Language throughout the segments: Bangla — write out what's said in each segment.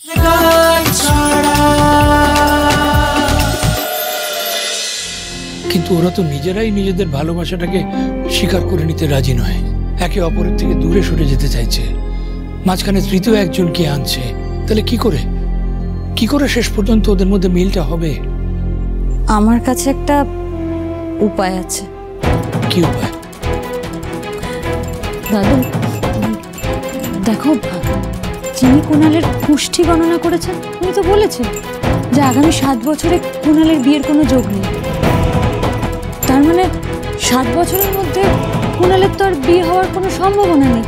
কিন্তু ওরা তো নিজেরাই নিজেদের ভালোবাসাটাকে স্বীকার করে নিতে রাজি নয়, একে অপরের থেকে দূরে সরে যেতে চাইছে, মাঝখানে তৃতীয় একজনকে আনছে। তাহলে কি করে শেষ পর্যন্ত ওদের মধ্যে মিলটা হবে? আমার কাছে একটা উপায় আছে। কি উপায়? দাদু দেখো, যিনি কুণালের কুষ্ঠি গণনা করেছেন উনি তো বলেছেন যে আগামী 7 বছরে কুণালের বিয়ের কোনো যোগ নেই। তার মানে 7 বছরের মধ্যে কুণালের তো আর বিয়ে হওয়ার কোনো সম্ভাবনা নেই।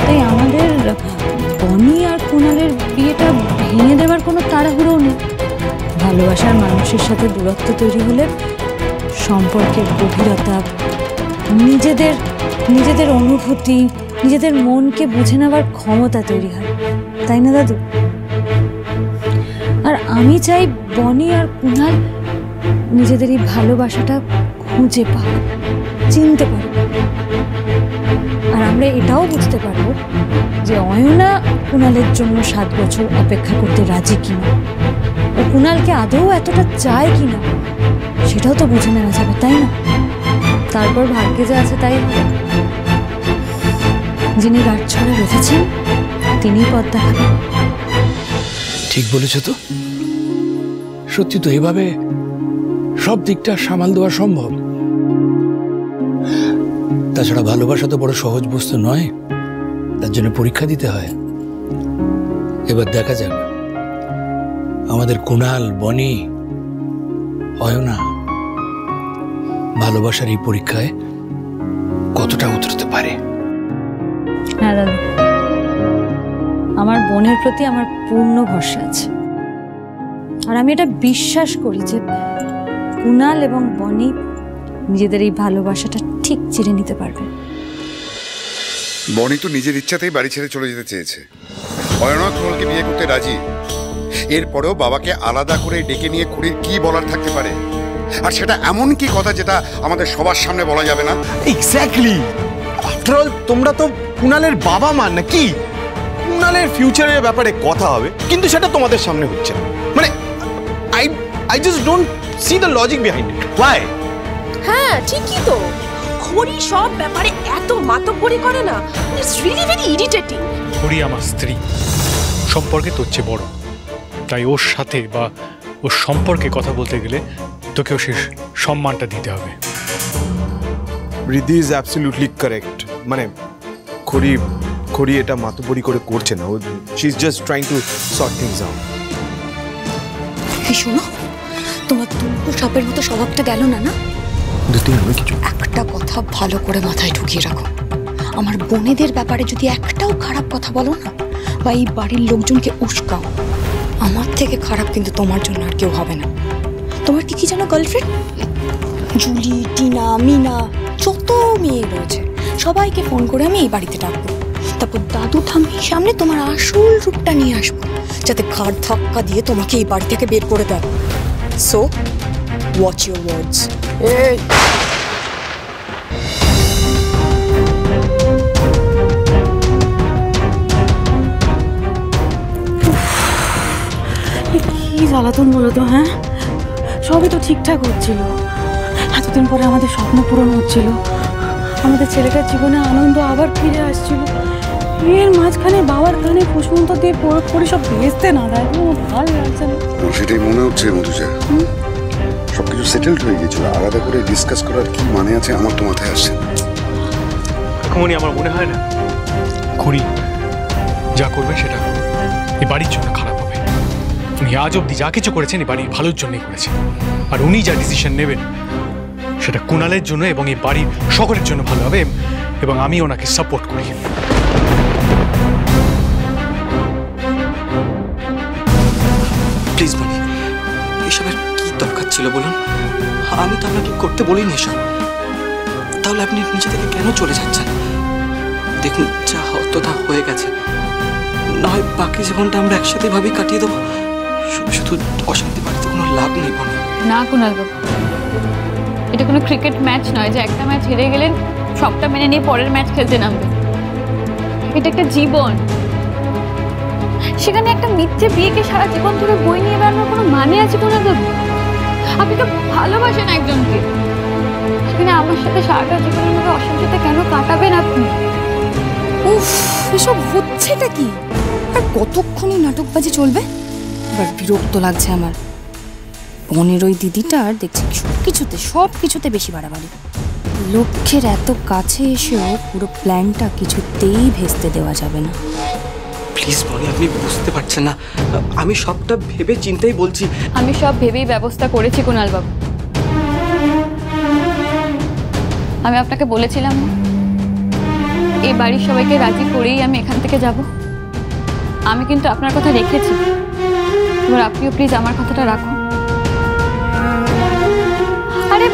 তাই আমাদের বনি আর কুণালের বিয়েটা ভেঙে দেওয়ার কোনো তাড়াহুড়োও নেই। ভালোবাসার মানুষের সাথে দূরত্ব তৈরি হলে সম্পর্কের গভীরতা, নিজেদের অনুভূতি, নিজেদের মনকে বুঝে নেওয়ার ক্ষমতা তৈরি হয়, তাই না দাদু? আর আমি চাই বনি আর কুণাল নিজেদের এই ভালোবাসাটা খুঁজে পাক, চিনতে পারব। আর আমরা এটাও বুঝতে পারবো যে অয়না কুণালের জন্য 7 বছর অপেক্ষা করতে রাজি কিনা, ও কুণালকে আদৌ এতটা চায় কিনা সেটাও তো বুঝে নেওয়া যাবে, তাই না? তারপর ভাগ্যে যা আছে তাই হবে। যিনি গাঁটছড়া রেখেছেন তিনি পথ দেখাবেন। ঠিক বলেছ তো, সত্যি তো এভাবে সব দিকটা সামাল দেওয়া সম্ভব। তাছাড়া ভালোবাসা তো বড় সহজ বস্তু নয়, তার জন্য পরীক্ষা দিতে হয়। এবার দেখা যাক আমাদের কুণাল, বনি, অয়না ভালোবাসার এই পরীক্ষায় কতটা উতরতে পারে। হ্যাঁ দাদা, আমার বোনের প্রতি আমার পূর্ণ ভরসা আছে। আর আমি এটা বিশ্বাস করি যে কুণাল এবং বনি নিজেদের এই ভালোবাসাটা ঠিক চিনে নিতে পারবে। বনি তো নিজের ইচ্ছাতেই বাড়ি ছেড়ে চলে যেতে চেয়েছে। অয়না কুণালকে বিয়ে করতে রাজি। এরপরেও বাবাকে আলাদা করে ডেকে নিয়ে খুঁড়ির কি বলার থাকতে পারে? আর সেটা এমন কি কথা যেটা আমাদের সবার সামনে বলা যাবে না? এক্স্যাক্টলি। আফটার অল তোমরা তো কুণালের বাবা মা নাকি? কুণালের ফিউচারের ব্যাপারে কথা হবে, কিন্তু সেটা তোমাদের সামনে হচ্ছে না। মানে I just don't see the logic behind it. Why? হ্যাঁ ঠিকই তো, খড়ি সব ব্যাপারে এত মাতব্বরি করে না, ইটস রিয়েলি ভেরি ইরিটেটিং। খড়ি আমার স্ত্রী, সম্পর্কে তোর চেয়ে বড়, তাই ওর সাথে বা ওর সম্পর্কে কথা বলতে গেলে তোকেও সে সম্মানটা দিতে হবে। Riddhi is absolutely correct. মানে খড়ি এটা মাতব্বরি করে করছে না, she is just trying to sort things out. শোনো, তোমার দুটো সাপের মতো স্বভাবটা গেল না? না কিছু একটা কথা ভালো করে মাথায় ঢুকিয়ে রাখো, আমার বোনেদের ব্যাপারে যদি একটাও খারাপ কথা বলো না বা এই বাড়ির লোকজনকে উস্কাও, আমার থেকে খারাপ কিন্তু তোমার জন্য আর কেউ হবে না। তোমার কি জানো গার্লফ্রেন্ড? জুলি, টিনা, মিনা, যত মেয়ে রয়েছে সবাইকে ফোন করে আমি এই বাড়িতে ডাকবো। তারপর দাদু ঠাম্মির সামনে তোমার আসল রূপটা নিয়ে আসবো, যাতে ঘাড় ধাক্কা দিয়ে তোমাকে এই বাড়ি থেকে বের করে দেয়। So watch your words. এই কি জ্বালাতন বলো তো? হ্যাঁ, সবই তো ঠিকঠাক হচ্ছিল, এতদিন পরে আমাদের স্বপ্ন পূরণ হচ্ছিল, আমাদের ছেলেটার জীবনে আনন্দ আবার ফিরে আসছিল। এর মাঝখানে বাবার কানে কুসমন্ত দিয়ে পড়ে সব ভেস্তে না দেয়, ভালো লাগছে না। সেটাই মনে হচ্ছে মধুজা, সবকিছু সেটেলড হয়ে গেছিল, আলাদা করে ডিসকাস করার কি মানে আছে আমার তো মাথায় আসছে। কাকুমণি, আমার মনে হয় না খড়ি যা করবে সেটা এই বাড়ির জন্য খারাপ হবে। উনি আজ অব্দি যা কিছু করেছেন এই বাড়ির ভালোর জন্যই করেছেন, আর উনি যা ডিসিশন নেবেন সেটা কুণালের জন্য এবং এই বাড়ির সকলের জন্য ভালো হবে, এবং আমি ওনাকে সাপোর্ট করি। প্লিজ বনি, এসবের কি দরকার ছিল বলুন? আমি তো আপনাকে করতে বলিনি এসব, তাহলে আপনি নিজে থেকে কেন চলে যাচ্ছেন? দেখুন, যা হতো তা হয়ে গেছে, না হয় বাকি জীবনটা আমরা একসাথে ভাবেই কাটিয়ে দেবো। শুধু শুধু অশান্তি বাড়িতে কোনো লাভ নেই বনি। না কুণাল বাবু, এটা কোনো ক্রিকেট ম্যাচ নয় যে একটা ম্যাচ হেরে গেলেন সবটা মেনে নিয়ে পরের ম্যাচ খেলতে নামবে। এটা একটা জীবন, সেখানে একটা মিথ্যে বিয়েকে সারা জীবন ধরে বই নিয়ে বেড়ানোর কোনো মানে আছে কোনো দাদু? আপনি তো ভালোবাসেন একজনকে, সেখানে আমার সাথে সারাটা জীবনের মধ্যে অশান্তিতে কেন কাটাবেন আপনি? উফ, এসব হচ্ছেটা কি? আর কতক্ষণই নাটকবাজি চলবে? এবার বিরক্ত লাগছে আমার। বোনের ওই দিদিটার দেখছি সব কিছুতে বেশি বাড়াবাড়ি। লক্ষ্যের এত কাছে এসেও পুরো প্ল্যানটা কিছুতেই ভেস্তে দেওয়া যাবে না। প্লিজ বনি, আপনি বুঝতে পারছেন না, আমি সবটা ভেবে চিন্তাই বলছি। আমি সব ভেবেই ব্যবস্থা করেছি কুণাল বাবু। আমি আপনাকে বলেছিলাম না এই বাড়ির সবাইকে রাজি করেই আমি এখান থেকে যাব। আমি কিন্তু আপনার কথা রেখেছি, এবার আপনিও প্লিজ আমার কথাটা রাখুন। আরে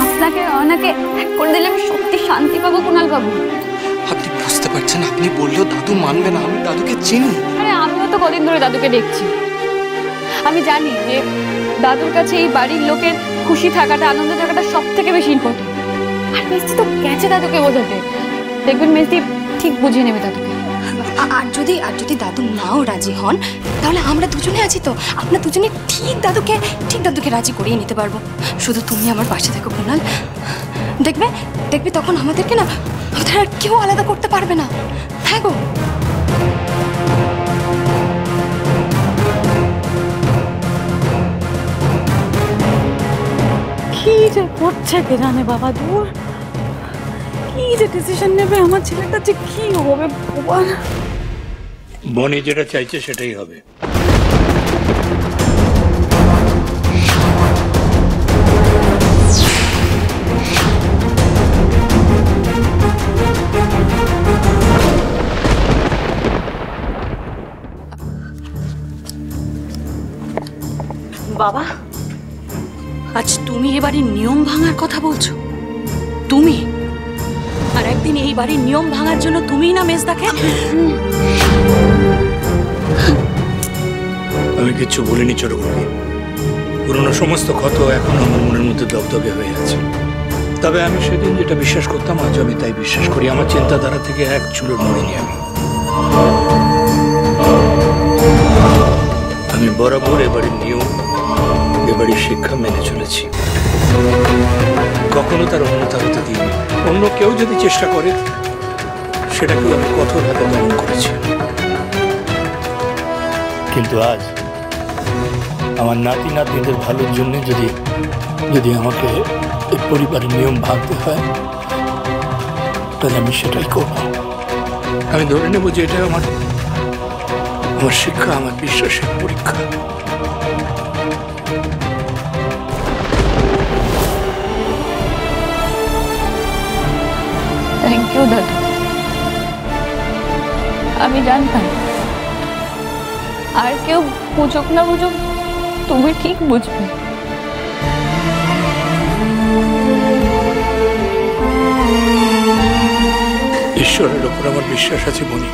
আপনাকে অনাকে এক করে দিলে আমি সত্যি শান্তি পাবো কুণাল বাবু। আপনি বুঝতে পারছেন, আপনি বললেও দাদু মানবে না, আমি দাদুকে চিনি। আরে আমিও তো কদিন ধরে দাদুকে দেখছি, আমি জানি যে দাদুর কাছে এই বাড়ির লোকের খুশি থাকাটা, আনন্দ থাকাটা সব থেকে বেশি ইম্পর্টেন্ট। আর মিষ্টি তো গেছে দাদুকে বোঝাতে, দেখবেন মিষ্টি ঠিক বুঝিয়ে নেবে দাদুকে। আর যদি দাদু নাও রাজি হন, তাহলে আমরা দুজনে আছি তো, আমরা দুজনে ঠিক দাদুকে রাজি করিয়ে নিতে পারবো। শুধু তুমি আমার পাশে থেকো কুণাল, দেখবে তখন আমাদেরকে না আমাদের আর কেউ আলাদা করতে পারবে না। হ্যাঁ গো। কি যে করছে কে জানে বাবা, দূর কি যে ডিসিশন নেবে আমার ছেলেটা, যে কি হবে ভগবান। বনি যেটা চাইছে সেটাই হবে। বাবা, আজ তুমি এ বাড়ির নিয়ম ভাঙার কথা বলছো? তুমি? আর একদিন এই বাড়ির নিয়ম ভাঙার জন্য তুমিই না মেজদাকে? আমি কিচ্ছু বলিনি ছোট বৌদি। পুরনো সমস্ত ক্ষত এখন আমার মনের মধ্যে দগদগে হয়ে আছে। তবে আমি সেদিন যেটা বিশ্বাস করতাম আজ আমি তাই বিশ্বাস করি। আমার চিন্তাধারা থেকে এক চুলো নড়িনি আমি বরাবর এবারের নিয়ম, এবারের শিক্ষা মেনে চলেছি। কখনো তার অন্যতা হতে দিইনি। অন্য কেউ যদি চেষ্টা করে সেটাকেও আমি কঠোর হাতে দমন করেছি। কিন্তু আজ আমার নাতি নাতনিদের ভালোর জন্য যদি আমাকে এই পরিবারের নিয়ম ভাঙতে হয়, তাহলে আমি সেটাই করব। আমি ধরে নেব যে এটা আমার শিক্ষা, আমার বিশ্বাসের পরীক্ষা। থ্যাংক ইউ দাদু। আমি জানতাম আর কেউ বুঝুক না বুঝুক তুমি ঠিক বুঝবে। ঈশ্বরের ওপর আমার বিশ্বাস আছে বনি।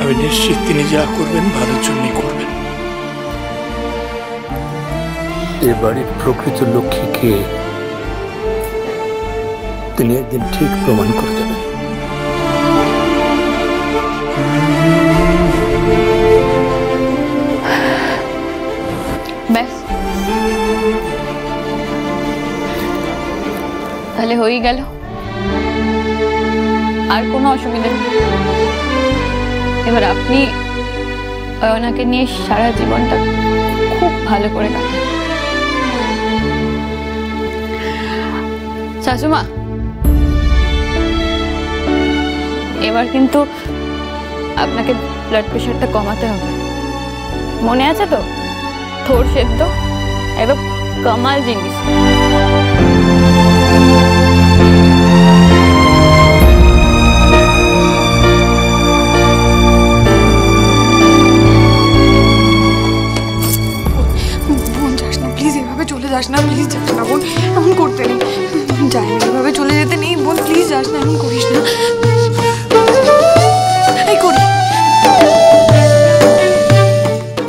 আমি নিশ্চিত তিনি যা করবেন ভালোর জন্যই করবেন। এ বাড়ির প্রকৃত লক্ষ্মী কে তিনি একদিন ঠিক প্রমাণ করে দেবেন। ব্যাস, তাহলে হয়ে গেল, আর কোনো অসুবিধা নেই। এবার আপনি অয়নাকে নিয়ে সারা জীবনটা খুব ভালো করে কাটান। শাশুমা, এবার কিন্তু আপনাকে ব্লাড প্রেশারটা কমাতে হবে, মনে আছে তো? থোড় সেদ্ধ একদম কামাল জিনিস। যাস না প্লিজ, যাস না বোন, এমন করতে নেই। যাই না, এভাবে চলে যেতে নেই বোন, প্লিজ যাস না, এমন করিস না। এই করি,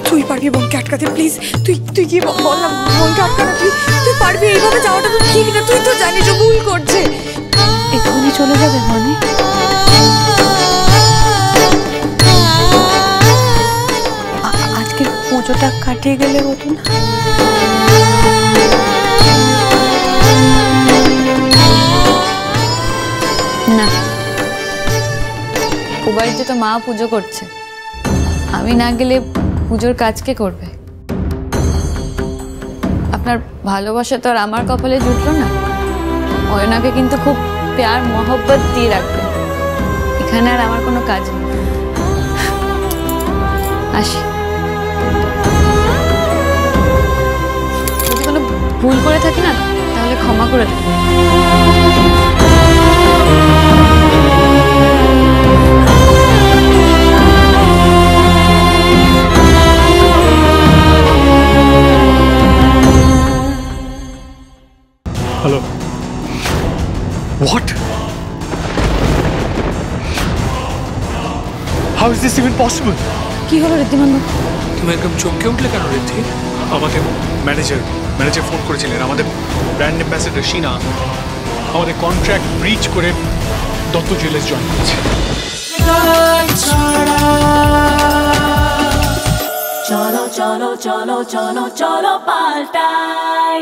তুই পারবি বোনকে আটকাতে, প্লিজ তুই কি বল না, বোনকে আটকানো তুই পারবি। এইভাবে যাওয়াটা তো ঠিক না, তুই তো জানিস ও ভুল করছে। এক্ষুনি চলে যাবে মানে? পুজোটা কাটিয়ে গেলে হতো না? না, ও বাড়িতে তো মা পুজো করছে, আমি না গেলে পুজোর কাজ কে করবে? আপনার ভালোবাসা তো আর আমার কপালে জুটলো না। অয়নাকে কিন্তু খুব প্যার মহব্বত দিয়ে রাখবেন, এখানে আর আমার কোনো কাজ নেই। আসি, যদি কোনো ভুল করে থাকি না তাহলে ক্ষমা করে দেবেন। Hello, what? How is this even possible? কি হলো ঋদ্ধিমান? তুমি একদম চমকে উঠলে কেন ঋদ্ধি? আমাকে ম্যানেজার ফোন করেছিলেন, আমাদের ব্র্যান্ড অ্যাম্বাসেডর শীনা আমাদের কন্ট্রাক্ট ব্রিচ করে দত্ত জুয়েলার্স জয়েন করেছে। চলো চলো চলো চলো চলো পাল্টাই।